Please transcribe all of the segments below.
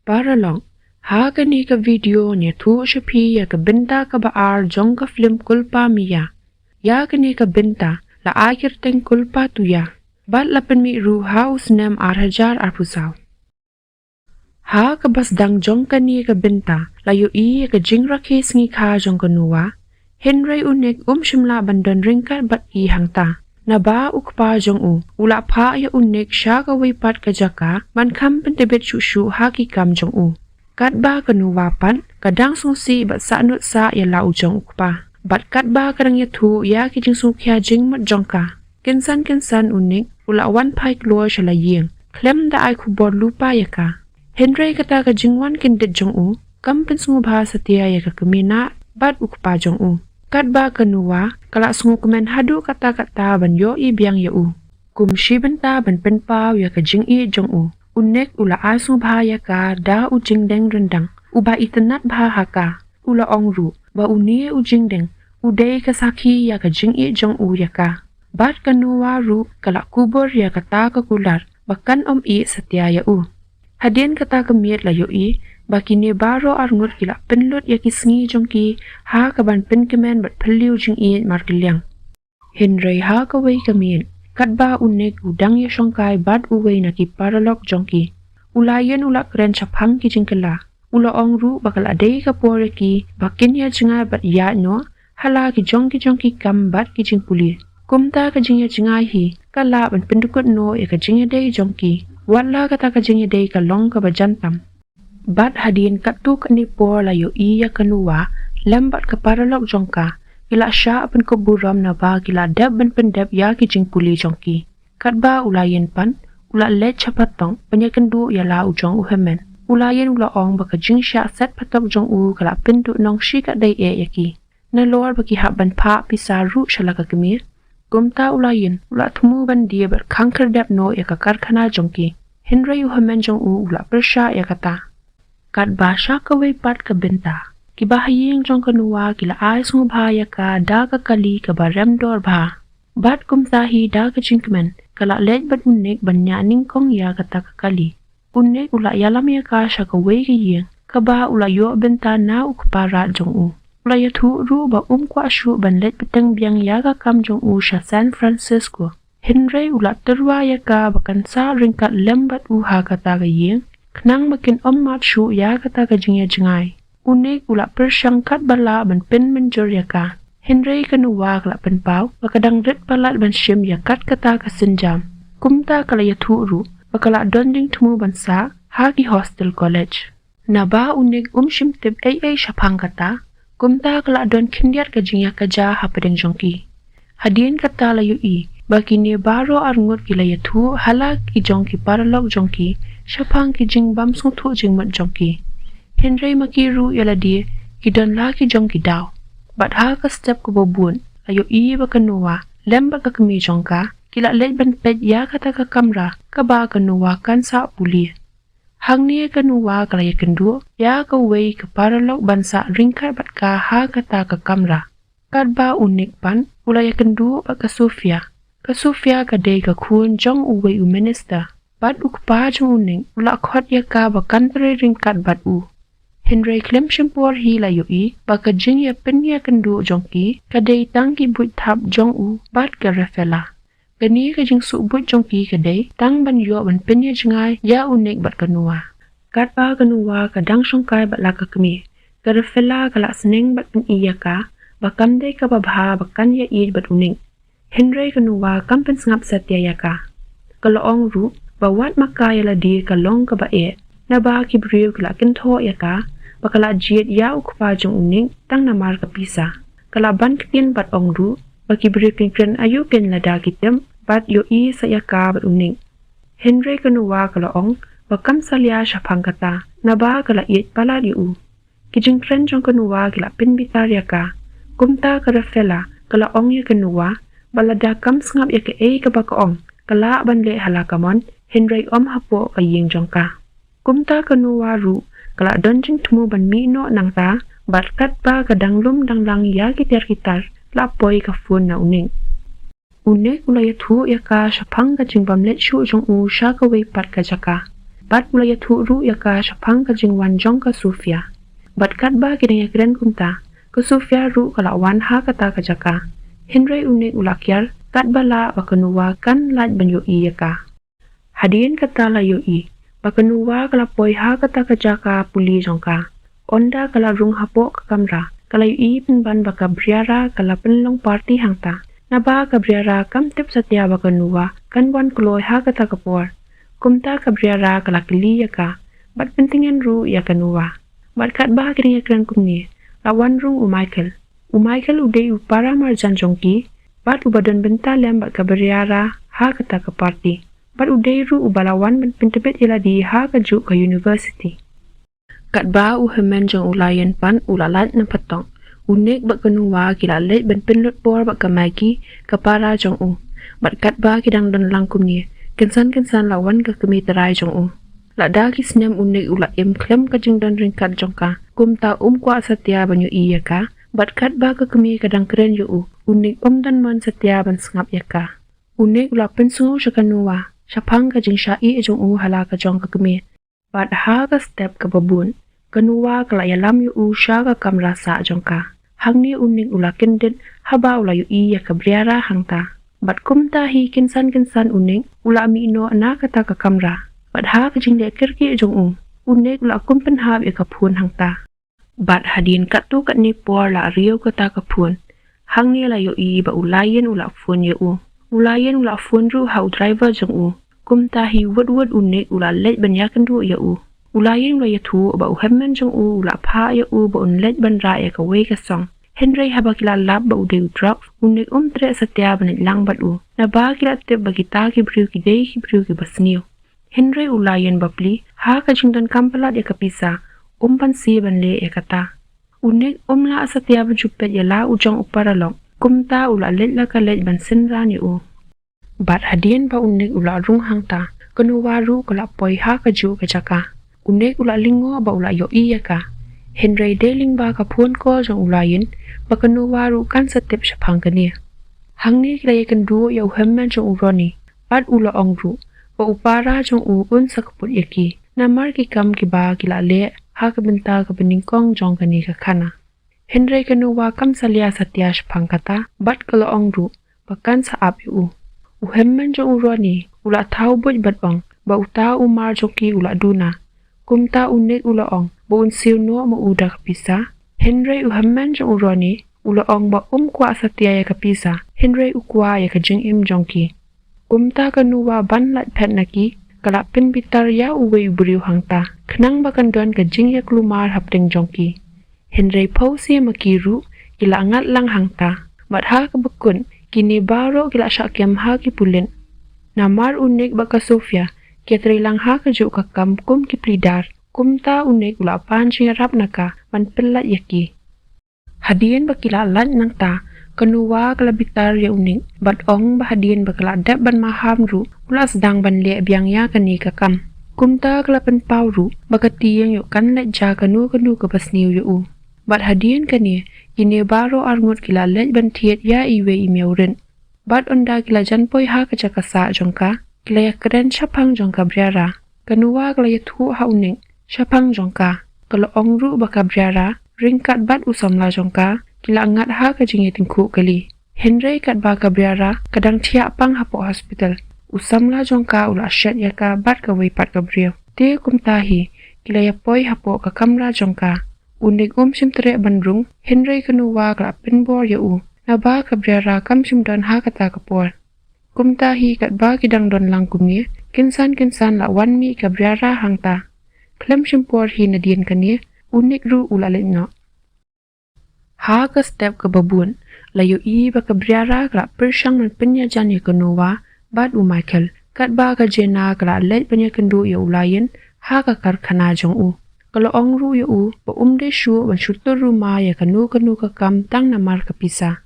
Paralong, hagani ka video nya thu shapi ya ka binta ka baar jong ka film kulpa miya. Ya gani ka binta la akhir teng kulpa tu ya. Bat lapan mi ru haus nem arhajar arpusaw. Ha ka bas dang jong ka ni ka binta la yu i ka jing rakhi sngi kha jong ka nuwa. Henry unik shimla bandon ringkat bat i hangta. Na ba ukpa jong u ula pa ya unik sya ka wipat ka jaka man kam pentebet shushu haki kam jong u. Kat ba ka nuwapan kadang sungsi bat sa nut sa ya lau jong ukpa. Bat kat ba kadang ya thu ya ki jing sukya jing mat jong ka. Kinsan unik ula wan pai kluo shala ying. Klem da ai kubor lupa ya ka. Henry kata ka jingwan kindit jong u kam pen sungu ba satia ya ka kemina bat ukpa jong u. Kat ba kenuwa kalak sungu kemen hadu kata-kata ban yo i biang ya u. Kum shi benta ban pen pau ya ka jing i jong u. Unek ula ai sungu ba ya ka da u jing deng rendang. Uba itenat ba ha ka. Ula ong ru ba unie u jing deng. Udai ka saki ya ka jing i jong u ya ka. Bat kenuwa ru kalak kubur ya kata ka kular. Bahkan i setia ya u. Hadien kata kemiet la yo i. Bakini baro arngut kila penlut ya kisngi jongki ha kaban pen kemen bat peliu jing i markiliang. Henry ha kawai kamin kat ba unek udang ya shongkai bat uwei na ki paralok jongki. Ulayan ula keren chapang ki jingkela. Ula ongru bakal adai ka pore ki bakin ya jinga bat ya no hala ki jongki kam bat ki jingpuli. Kumta ka jingya jinga hi kala ban pendukut no ya ka jingya dai jongki. Wala kata ka jingya dai ka long ka bajantam. Bat hadin katuk ni por la yo iya kenuwa lembat ke paralok jongka ila sya apen ko buram na ba gila deb ben pendeb ya ki jing puli jongki kat ba ulayen pan ula let chapatong penyaken du ya la ujong uhemen ulayen ula ong ba ka jing sya set patok jong u kala pintu nong shi ka dai e yaki na lor ba ki hab ban pa pisaru shala ka kemir gumta ulayen ula thumu ban dia ber khangker deb no ya ka karkhana jongki Henry uhemen jong u ula persha ya kata kat basha ka wipat ka binta. Ki bahaying jong kanuwa kila ay sungu bahaya ka da ka kali ka barem dor bah. Bat kumtahi da ka jingkmen kala let bat unik banyaning kong ya kata ka kali. Unik ula yalam ya ka sya ka wei ka ying ka ba ula yo binta na ukpara jong u. Ula ya thu ru ba kwa shu ban let peteng biang ya ka kam jong u sya San Francisco. Henry ula terwa ya ka bakan sa ringkat lembat ha kata ka ying. Kenang makin mat shu ya kata ka jingya jingai. Unik ula persyangkat bala ban pen menjur ya ka. Henry kenuwa kala pen pau bakadang rit balat ban shim ya kat kata ka senjam. Kumta kala ya thuru bakala donjing tumu ban sa hagi hostel college. Naba unik shim tip ay syapang kata. Kumta kala don kindiat ka jingya ka ja hapadeng jongki. Hadien kata layu i. Bakini baro arngut kila ya thu halak ki jongki paralok jongki. Syapang ki jing bam sung thu jing mat jongki. Henry makiru yala di ki don la ki jongki daw. Bat ha ka step ko bobun ayo i ba kanuwa lemba ka kami jongka kila let ban pet ya kata ka kamra ka ba kanuwa kan sa puli. Hang ni kanuwa kala ya kendu ya ka wei ka paralok bansa ringkat bat ka ha kata ka kamra. Kad ba unik pan ula ya kendu ba ka Sofia. Ka Sofia ka day ka kun jong uwei u minister. Bat ukpa jong uning ula khot ya ka ba kantre ringkat bat u. Henry klem shimpor hi la yu i ba ka jing ya pen ya kendu jongki ka day tang ki buit thap jong u bat ka refela. Gani ka jing su buit jongki ka day tang ban yo ban pen ya jingai ya unik bat kanuwa. Kat ba kanuwa ka dang shongkai bat la ka kemi. Ka refela ka la seneng bat pen iya ka ba kam day ka ba bha ba kan ya i bat uning. Henry kanuwa kam pen sngap satya ya ka. Kalau ong ru bawat makaya la di kalong ka ba e na ba ki briw kala kentho ya ka bakala jiet ya ukpa jong uning tang namar ka pisa kala ban kitin bat ong ru ba ki briw kren ayu ken la da kitem bat yo i sa ya ka bat uning Henry kanuwa kala ong bakam salya syapang kata na ba kala iet pala di u ki jing kren jong kanuwa kala pin bitar ya ka kumta ka rafela kala ong ya kanuwa balada kam sngap ya ka e ka ba ka ong kala ban le halakamon Henry hapo ka ying jongka. Kumta kanuwa ru kala donjing tumu ban mi no nang ta bat kat ba kadang lum dang lang ya kitar la poi ka fun na uning. Unik ula ya thu ya ka syapang ka jing bam let shu jong u sya ka wei pat ka jaka. bat pula ya thu ru ya ka shapang ka jingwan jong ka Sofia. Bat kat ba kidang ya kren kumta ka Sofia ru ka lawan ha kata ka jaka. Henry unik ulakyar kat bala bakanuwa kan laj ban yo i ya ka. Hadien kata la yo i bakanuwa kala poi ha kata ka jaka puli jong ka. Onda kala rung hapo ka kamra kala yo i ban baka briara kala penlong party hangta. Naba kabriara kam tip satya bakanuwa kan wan kloy ha kata kapor. Kumta kabriara kalakili ya ka. Bat pentingin ru ya kanuwa. Bat kat bah kini ya kran kumni. Lawan rung Michael. Michael uday upara marjan jongki. Bat ubadan benta lem bat kabriara ha kata ka party. Bat uday ru ubalawan ban pintebet ila di ha kaju ka university. Kat ba uhemen jong ulayan pan ulalat na patong. Unik bak kenuwa kila lej ban penlut por bak kamagi kapara jong u. Bat kat ba kidang don langkum ni. Kensan lawan ke kemi terai jong u. Lak da ki senyam unik ula im klem ka jing don ringkat jong ka. Kum ta kwa satya banyu iya ka. Bat kat ba ke kemi kadang keren yu u. Unik dan man satya ban sengap ya ka. Unik ula pensungu syakanuwa. Syapang ka jing syai jong u hala ka jong ka kemi. Bat ha ka step ke babun. Kenuwa kala yalam yu u sya ka kam rasa jong ka. Hang ni unik ula kendit haba ula yu iya kabriara hangta. Bat kumta hi kinsan unik ula mi ino ana kata ka kamra. Bat ha kajing le kirki jong u. Unik ula kumpen hab ya kapun hangta. Bat hadin katu kat ni por la rio kata kapun. Hang ni la yu i ba ulayen ula fun yu u. Ulayen ula fun ru hau driver jong u. Kumta hi wud unik ula lej banyakan ru yu u. Ulayen ula yatu ba uhemen jong u ula pa ya u ba unlet ban ra ya ka wei ka song. Henry haba kila lab ba uday udrak unik tre satya banit lang bat u. Na ba kila tip ba kita ki briu ki day ki briu ki basniu. Henry ulayen bapli ha ka jingdan kampalat ya kapisa pan si ban le ya kata. Unik la satya ban chupet ya la ujong uparalong. Kumta ula let la ka let ban sinran ya u. Bat hadien ba unik ula rung hangta. Kenuwaru kala poi ha ka ju ka jaka. Unik ula lingo ba ula yo iya ka. Henry deling ba kapun ko jong ulayin ba kenuwaru kan setip syapang kani. Hang ni kila yakan duo ya uhemen jong uroni. Bat ula ongru ba upara jong uun sa kaput yaki. Namar ki kam ki ba kila le ha kabenta ka beningkong jong kani ka kana. Henry kenuwa kam salia satya syapang kata bat kala ongru ba kan sa ap yu. Uhemen jong uroni ula tau buj bat ong ba uta umar joki ula duna. Kumta unik ula ong ba unsiw no mo uda kapisa. Henry uhamen jong uroni ula ong ba kwa satya ya kapisa. Henry ukwa ya ka jing im jongki. Kumta kanuwa ban lat pet naki kala pin bitar ya uwe ubriu hangta. Kenang ba kanduan ka jing ya klumar hapting jongki. Henry pausi makiru kila angat lang hangta. Bat ha kabakun kini baro kila syakyam ha kipulin. Namar unik ba ka Sofia. Kia terilang ha keju ka kum kiplidar. Kumta unik ula pan rap naka man pelat yaki. Hadien bakila lan nang ta. Kenuwa kalabitar ya unik. Bat ong ba hadien bakala dap ban maham ru. Ula sedang ban le biang ya kani ka kam. Kumta kalapan pau ru. Bakati yang yuk kan let ja kanu ke pasniu yu u. Bat hadien kani. Kini baro arngut kila let ban tiet ya iwe imiaurin. Bat onda kila janpoi ha kacakasa jongka. Kila ya keren syapang jong kabriara. Kenuwa kila ya tu ha uning. Syapang jongka. Kalau ongru ba kabriara. Ringkat bat usamla jongka. Kila angat ha kajingi tingku kali. Henry kat ba kabriara. Kadang tiap pang hapo hospital. Usamla jongka ula asyat ya ka bat ka wipat kabriyo. Dia kumtahi. Kila ya poi hapo ka kamra jongka. Unik simtere bandrung. Henry kenuwa kila pinbor ya u. Naba kabriara kam simdan ha kata kapor. Kumtahi kat ba kidang don langkum ni, kinsan la wan mi kabriara hangta. Klem simpor hi nadien kani, unik ru ulalit no. Ha ka step ke babun, layu i ba kabriara kala persyang man penyajan ya kenuwa, bat Michael. Kat ba ka jena kala let penyakendu ya ulayin, ha ka karkana jong u. Kalau ong ru ya u, ba de syu ban syutur rumah ya kanu ka kam tang namar kapisa.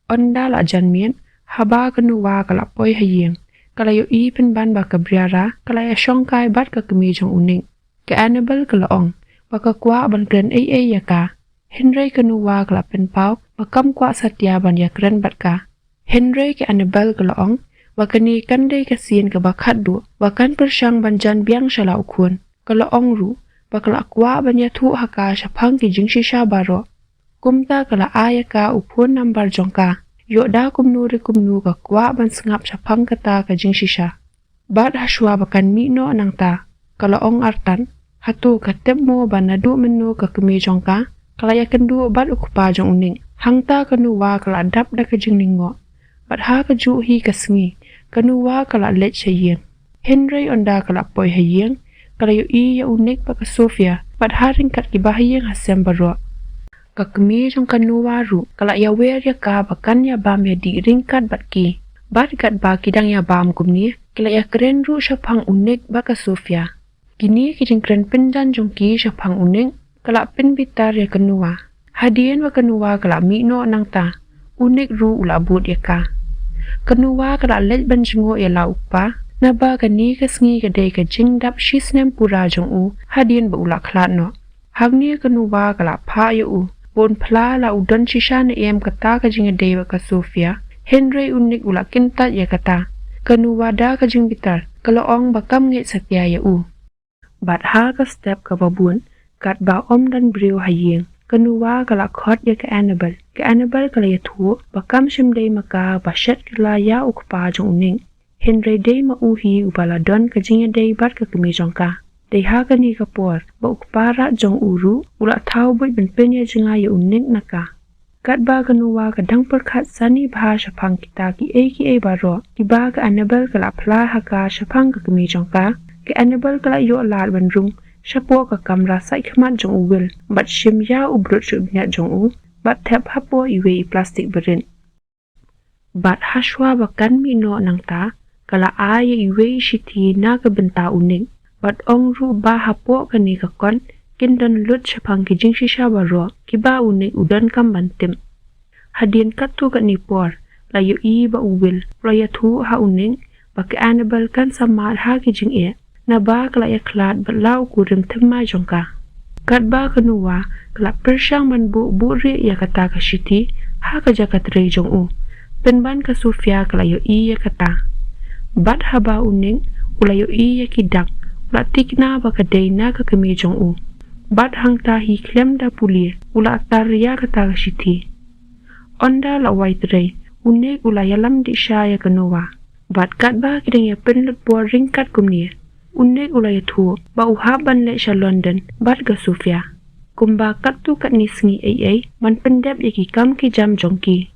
Onda la janmien, haba kenuwa kala poi hayeng. Kala yu i penban ba kabriara, kala ya syongkai bat ka kemi jong uning. Ke Annabel kala ong, baka kwa ban kren ya ka. Henry kenuwa kala penpau, bakam kwa satya ban ya kren bat ka. Henry ke Annabel kala ong, wakani kandai kasian ke bakat du, wakan persyang banjan biang shala ukun, kalau ongru, bakala kwa banya tu haka syapang ki jing shisha baro. Kumta kala ayaka upun nambar jongka, yokda kumnu ka kwa ban sengap syapang kata ka jing shisha. Bad hashwa bakan mino nang ta, kalau ong artan, hatu katep mo banadu menu ka kemi jongka, kala yakan du bad ukupa jong uning, hangta kanuwa kala adap da ka jing ningo. Bad ha ka ju hi ka sengi, kanuwa kala let sayeng. Henry onda kala poi hayeng, kala yu ya unik baka Sofia, bad ha ringkat ki bahayeng hasem baro. Ka kemi jong kanuwa ru, kala ya wer ya ka bakan ya bam ya di ringkat bat ki. Bad kat ba kidang ya bam kumni, kala ya keren ru syapang unik baka Sofia. Kini kijing keren pendan jong ki syapang unik, kala pen bitar ya kanuwa. Hadien wa kanuwa kala mino nang ta, unik ru ula but ya ka. Kanuwa kala let ban jengo ya la upa, naba kani kasengi kadai ka jingdap shisnem pura jong u, hadien ba ula klat no. Hagni kanuwa kala pa ya u, bon pla la udan shisha na kata ka jingadai baka Sofia, Henry unik ula kintat ya kata. Kanuwa da ka jing bitar, kalau ong bakam ngit satya ya u. Bat ha ka step ka babun, kat ba om dan brio hayeng. Kanuwa kala khot ya ka Annabel. Ka Annabel kala ya tu, bakam shimdai maka basyat kala ya ukpa jong uning. Henry day ma uhi ubala don ka jingya day bat ka kemi jongka. Day ha ka ni kapor, ba ukpa rat jong uru, ula tau buit ben penya jenga ya uning naka. Kat ba kanuwa kadang perkat sani bah syapang kita ki a baro, ki ba ka Annabel kala pla haka syapang ka kemi jongka. Ka Annabel kala yo alat bandrung, syapo ka kamera sai khmat jong uwil, bat shim ya ubrut syubnyat jong u, bat tap hapo iwe plastik berin. Bat hashwa bakan mino nang ta, kala aya iwe shiti na ka benta uning, bat ong ru ba hapo kani ka kon, kindan lut syapang ki jing shisha baro, ki ba uning udan kam bantim. Hadien katu ka nipor, layo ba uwil, raya tu ha uning, baki Annabel kan sama ha ki jing na ba kala ya klat bat lau kurim temai jongka. Kat ba kanuwa kala persyang man bu ri ya kata ka shiti ha ka jakat rei jong u. Penban ka Sofia kala yo ya kata. Bat haba uning ula yo ya kidak ula tikna ba ka na ka kemi jong u. Bat hangta hi klem da pulir ula atar ya kata ka shiti. Onda la white rei unik ula yalam di sya ya kanuwa. Bat kat ba kidang ya penlut buar ringkat kumni. Unik ulay tu, ba uhaban le siya London, bat ga Sofia. Kumba kat tu kat nisngi ay, man pendep yaki kam ki jam jongki.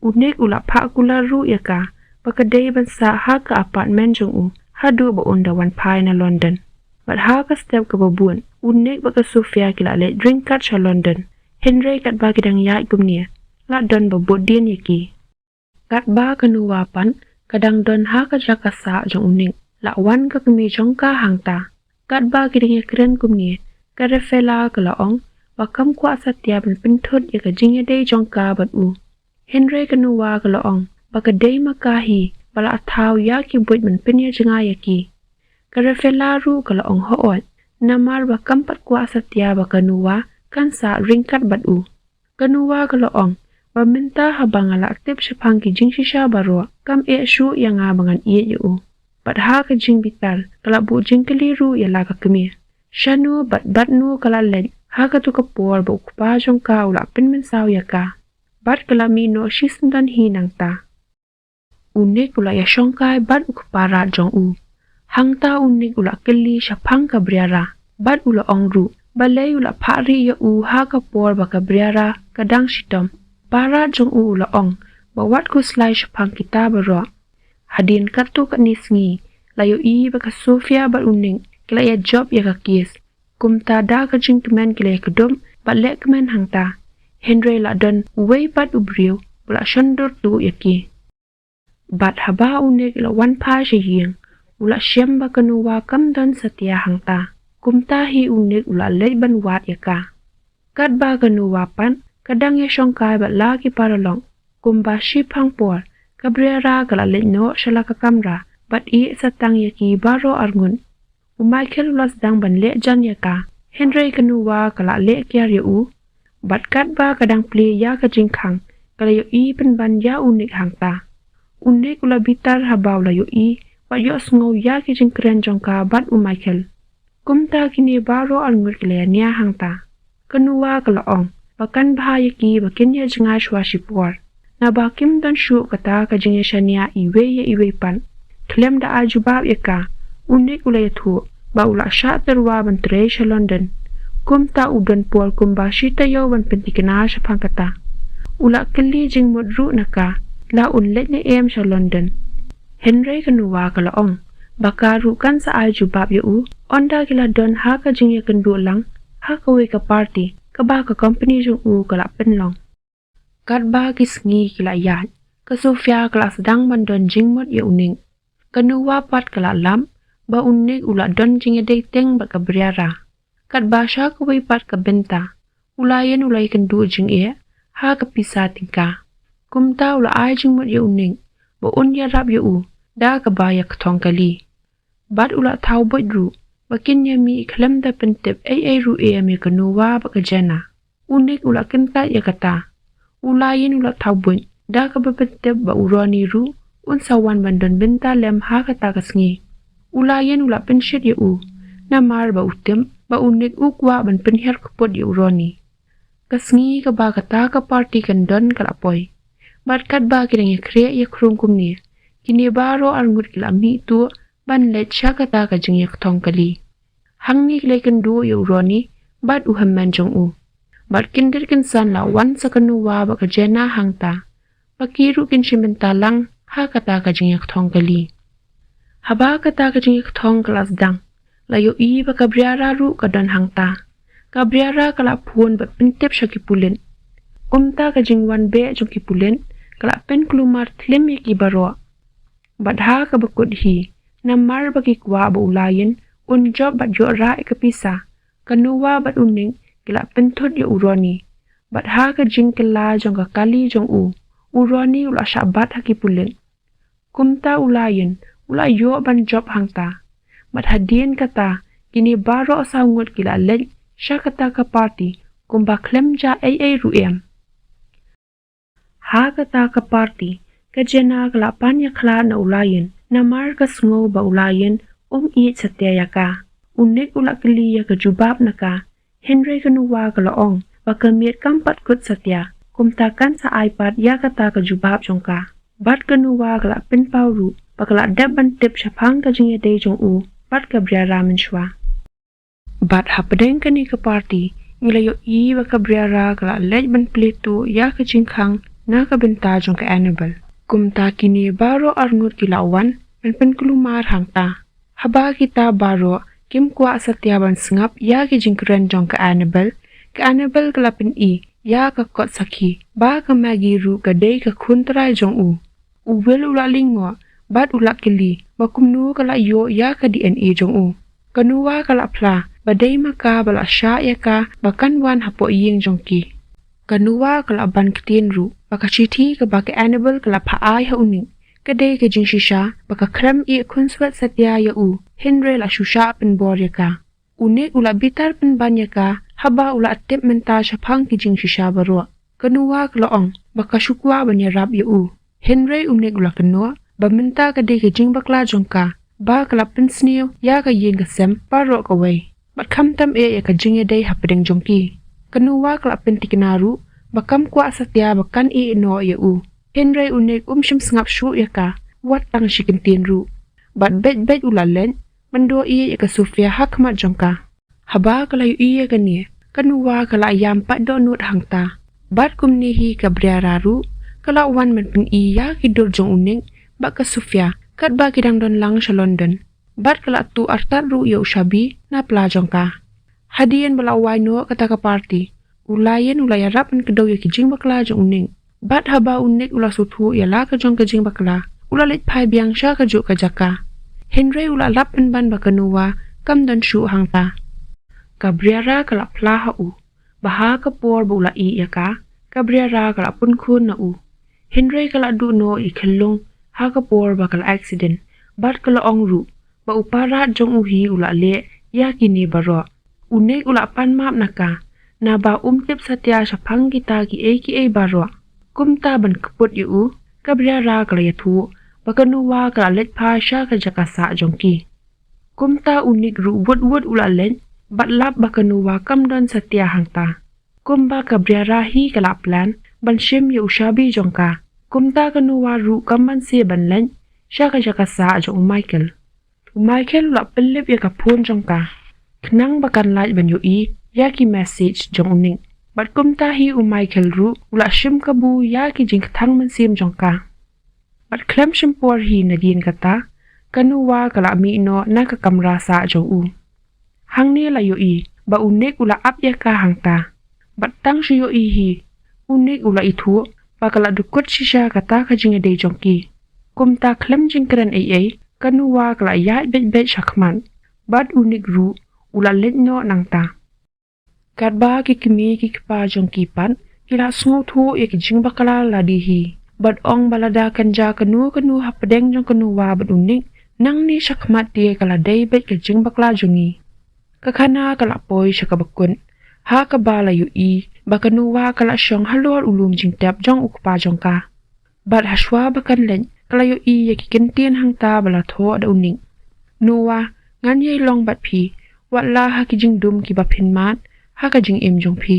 Unik ula pa kula ru yaka, baka day bansa ha ka apartment jong u, hadu ba unda wan pai na London. Bat ha ka step ka babuan, unik baka Sofia kila le drink kat siya London. Henry kat ba kidang yai kumniya, la don babut din yaki. Kat ba kanuwapan, kadang don ha ka jakasa jong unik. Lakwan ka kemi jongka hangta. Kat ba kidang ya keren kumni, ka refela ka laong, wakam kwa satya ben pentut ya ka jingya day jongka bat u. Henry kanuwa ka laong, baka day makahi, bala ataw ya ki buit ben penya jenga ya ki. Ka refela ru ka laong hoot, namar wakam pat kwa satya baka nuwa, kan sa ringkat bat u. Kanuwa ka laong, minta habang ala aktip syapang ki jing shisha baro, kam shu yang abangan iya u. Bat ha ka jing bital, kala bu jing keliru ya la ka kemi. Shanu bat nu kala len, ha ka tu kapor ba ukpa jong ka ula pen mensaw ya ka. Bat kala mino shisundan hinang ta. Unik ula ya shongkai bat ukpa ra jong u. Hang ta unik ula keli syapang ka briara. Bat ula ongru, balay ula pari ya u ha kapor ba ka briara kadang shitom. Para jong u ula ong, bawat ku slay syapang kita baro. Hadin kartu kat nisngi, layo baka Sofia bat uning, kila ya job ya kakis. Kumta da ka jing kemen kila ya kedom, bat lek kemen hangta. Henry la don uway bat ubriu, ula shandur tu yaki. Bat haba unik ila wan pa syiying, ula syem baka nuwa kam don satya hangta. Kumta hi unik ula lek ban wat yaka. Kat ba ka nuwa pan, kadang ya syongkai bat lagi paralong, kumba ship hangpor. Kabrera kala no shala ka kamera, bat satang yaki baro arngun. Michael ulas dang ban le jan yaka, Henry kanuwa kala le kyar u, bat kat ba kadang pli ya ka jingkang, kala pen ban ya unik hangta. Unek ula bitar habaw la yoi, wat yo sngau ya ki jing keren jongka bat Michael. Kumta kini baro alngur kilaya niya hangta. Kenuwa kalaong, bakan bahaya ki bakin ya jengai shwa shipuar. Na bakim dan shu kata ka jingya shania iwe pan. Klem da ajubab ya ka, unek ula ya tu, ba ula sya terwa ban treisha London. Kumta udan pual kumba shita yo ban pentikina sya pangkata. Ula keli jing mudru naka, la unlet ni sya London. Henry kenuwa kalaong, bakaru kan sa ajubab ya u, onda kila don ha ka jingya kendu lang, ha ka we ka party, ka ba ka company jung u kala penlong. Kat ba kisngi kila yad, ka Sofia kala sedang mandon jingmot ya uning. Kenuwa pat kala lam, ba unik ula don jingya dating ba ka beriara. Kat ba sya ka we pat ka benta, ulayan ulay kendu jing ha ka pisa tingka. Kumta ula ay jingmot ya uning, ba unya rap ya u, da ka baya katong kali. Bat ula tau bodru, bakin ya mi ikhlem da pentip ay ru mi kenuwa ba ka jana. Unik ula kentat ya kata. Ulayin ula tau bun, da ka bapentip ba urani ru, unsawan bandon benta lem ha kata kasngi. Ulayin ula pensyit ya u, namar ba utim, ba unik ukwa ban penher kapot ya urani. Kasngi ka ba kata ka party kandon kalapoy. Bat kat ba kinang ya kriya ya krungkum ni, kini baro alngut kila mi tu, ban let sya kata ka jing ya katong kali. Hang ni kila kendu ya urani, bat uhaman jong u. Bat kindir kinsan la wan sa kenuwa ba ka jena hangta. Pakiru kin shimbenta lang ha kata ka jing ya katong kali. Haba kata ka jing ya katong kalas dang. Layo i ba ka briara ru ka don hangta. Ka briara kala puon bat pintip sya kipulin. Kumta ka jing wan be jong kipulin, kala pen kelumar tlim ya ki baro. Bat ha ka bakut hi, namar bagi kwa ba ulayin, unjob bat yo ra ikapisa. Kenuwa bat uning, kila pentut ya uroni. Bat ha ka jing kela jong ka kali jong u, uroni ula syabat ha kipulin. Kumta ulayin, ula yo ban job hangta. Bat hadien kata, kini baro saungut kila lej, sya kata ka party, kumba klem ja ay ruem. Ha kata ka party, ka jena kalapan ya kla na ulayin, namar ka sungo ba ulayin, i satya ya ka. Unik ula keli ya ka jubab na ka, Henry kenuwa ka laong, baka miet kampat kut satya, kumtakan sa iPad ya kata ka jubab jong ka. Bat kenuwa ka la pinpauru, baka la deban tip syapang ka jingya day jong u, bat ka briara mensywa. Bat hapadeng ka ni ka party, ngilayo i baka briara ka la lej ban plitu ya ka jingkang, na kabenta jong ka Annabel. Kumta kini baro arngut kilawan, pen kelumar hangta. Haba kita baro, kim kwa satyaban sengap ya ki jingkeren jong ka Annabel kalapin i, ya ka kot saki, ba ka magi ru ka day ka kuntray jong u. Uwel ula lingo, bat ula kili, bakumnu kala yo ya ka DNA jong u. Kanuwa kala pla, baday maka bala sya ya ka, bakan wan hapo iyeng jong ki. Kanuwa kala ban ketien ru, baka chiti ka baka Annabel kala paay ha uning. Kadai ka jing shisha, baka krem i kunswat satya ya u, Henry la shusha pen bor ya ka. Unik ula bitar pen ban ya ka, haba ula atip menta syapang ki jing shisha baro. Kanuwa kalaong, baka syukwa ban ya rab ya u. Henry unik ula kenua, ba menta kadai ka jing bakla jong ka, ba kala pen sniyo ya ka yeng kasem, baro ka way. Bat kamtam ya ka jing ya day hapadeng jong ki. Kenuwa kala pen tikinaru, bakam kwa satya bakan ino ya u. Henry unik syem sengap syu ya ka, wat tang shikintin ru. Bat bet ulalen, mendo ya ka Sofia hakmat jong ka. Haba kala yu ya kani, kenuwa kala ayam pat do nut hangta. Bat kumnihi ka briara ru, kala wan man pen ya kidur jong unik, bak ka Sofia, kat ba kidang don lang sa London. Bat kala tu artat ru ya ushabi, na pla jong ka. Hadian bala no kata ka party. Ulayan ulayarap an kedaw ya kijing bakla jong uning. Bat haba unik ula sutu ya la ka jong kijing bakla. Ulalit pai biang sya ka juk ka jaka. Henry ula lap an ban bakanuwa kam don syu hangta. Kabriara kala pla ha u. Baha ka por ba ula i ya ka. Kabriara kala pun kun na u. Henry kala du no i kelung ha ka por ba kala accident. Bat kala ong ru. Ba uparat jong uhi ula le ya kini baro. Unik ula pan map naka, na ba umtip satya syapang kita ki baro. Kumta ban kaput yu, kabriara kala yatu bakanuwa kala let pasha ka jakasa jongki kumta unik ru wud ulalen batlap bakanuwa kamdon satya hangta kumba kabriara hi kala plan banshim ya ushabi jongka kumta kanuwa ru kaman se banlen shaka jakasa jong Michael la pelip ya kapun jongka knang bakan light ban yoi yaki message jong uning bat kumta hi Michael ru ula shim kabu yaki jing thang man sim jongka bat klem shimpor hi nagin kata kanuwa kala mi no na ka kamra sa jong u hangni la yoi ba unik ula ap ya ka hangta bat tang shi yoi hi unik ula itu bakala dukut shisha kata ka jing de jongki kumta klem jing kran ai kanuwa kala ya bet shakman bat unik ru ula letno nangta katba ki kimi ki kpa jongki pan kila sngo thu ek jing bakala ladi hi bat ong balada kanja kanu hapadeng jong kanuwa bat unik nang ni shakmat tie kala dei bet ke jing bakla jongi kakana kala poi shakabakun ha ka bala yu bakanuwa kala shong halor ulum jing tap jong ukpa jongka bat haswa bakan len kala yu yaki kentien hangta bala tho da uning nuwa ngan ye long bat phi watla ha ki jing dum ki baphin mat ha ka jing im jong phi